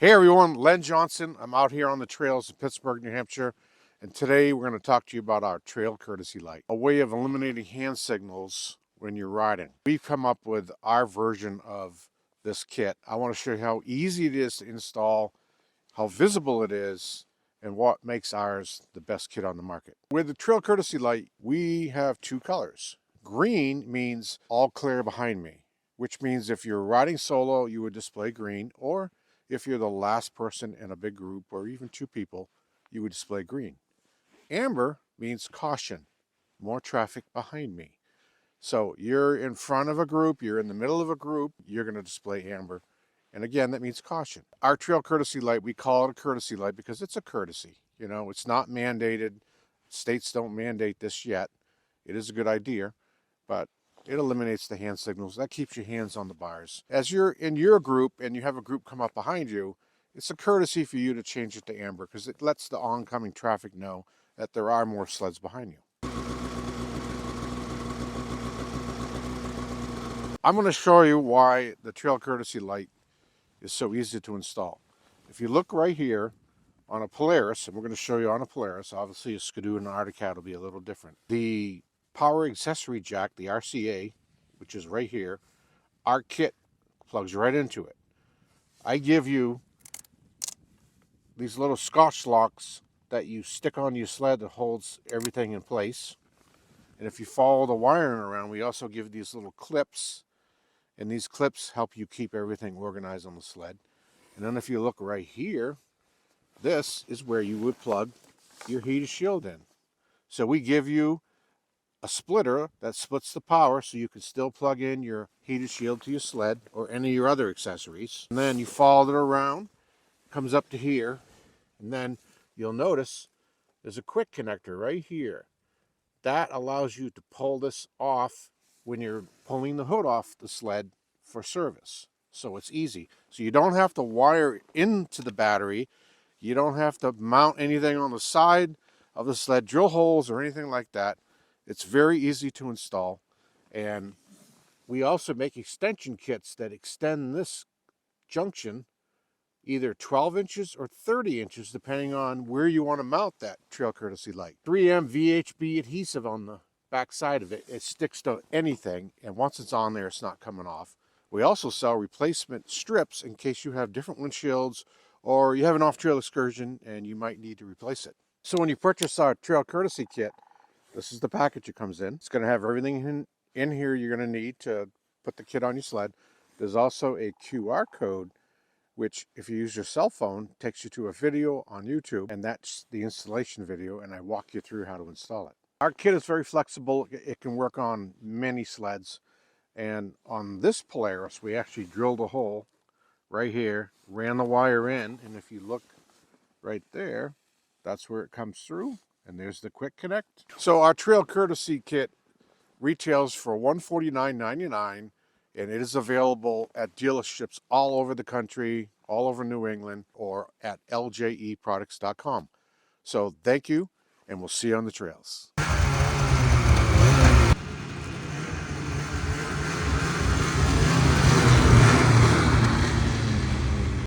Hey everyone, Len Johnson. I'm out here on the trails in Pittsburgh, New Hampshire, and today we're going to talk to you about our trail courtesy light, a way of eliminating hand signals when you're riding. We've come up with our version of this kit. I want to show you how easy it is to install, how visible it is, and what makes ours the best kit on the market. With the trail courtesy light, we have two colors. Green means all clear behind me, which means if you're riding solo, you would display green, or if you're the last person in a big group or even two people, you would display green. Amber means caution, more traffic behind me. So you're in front of a group, you're in the middle of a group, you're going to display amber. And again, that means caution. Our trail courtesy light, we call it a courtesy light because it's a courtesy. You know, it's not mandated. States don't mandate this yet. It is a good idea, but it eliminates the hand signals. That keeps your hands on the bars. As you're in your group and you have a group come up behind you, it's a courtesy for you to change it to amber because it lets the oncoming traffic know that there are more sleds behind you. I'm going to show you why the trail courtesy light is so easy to install. If you look right here on a Polaris, and we're going to show you on a Polaris, obviously a Skidoo and an Arctic Cat will be a little different. The power accessory jack, the RCA, which is right here, our kit plugs right into it. I give you these little Scotch locks that you stick on your sled that holds everything in place. And if you follow the wiring around, we also give these little clips, and these clips help you keep everything organized on the sled. And then if you look right here, this is where you would plug your heated shield in. So we give you a splitter that splits the power so you can still plug in your heated shield to your sled or any of your other accessories. And then you follow it around, comes up to here, and then you'll notice there's a quick connector right here. That allows you to pull this off when you're pulling the hood off the sled for service. So it's easy. So you don't have to wire into the battery. You don't have to mount anything on the side of the sled, drill holes or anything like that. It's very easy to install. And we also make extension kits that extend this junction either 12 inches or 30 inches, depending on where you want to mount that trail courtesy light. 3M VHB adhesive on the back side of it. It sticks to anything, and once it's on there, it's not coming off. We also sell replacement strips in case you have different windshields or you have an off-trail excursion and you might need to replace it. So when you purchase our trail courtesy kit, this is the package it comes in. It's going to have everything in here you're going to need to put the kit on your sled. There's also a QR code, which if you use your cell phone, takes you to a video on YouTube, and that's the installation video, and I walk you through how to install it. Our kit is very flexible. It can work on many sleds, and on this Polaris, we actually drilled a hole right here, ran the wire in, and if you look right there, that's where it comes through, and there's the quick connect. So our trail courtesy kit retails for $149.99, and it is available at dealerships all over the country, all over New England, or at LJEproducts.com. So thank you, and we'll see you on the trails.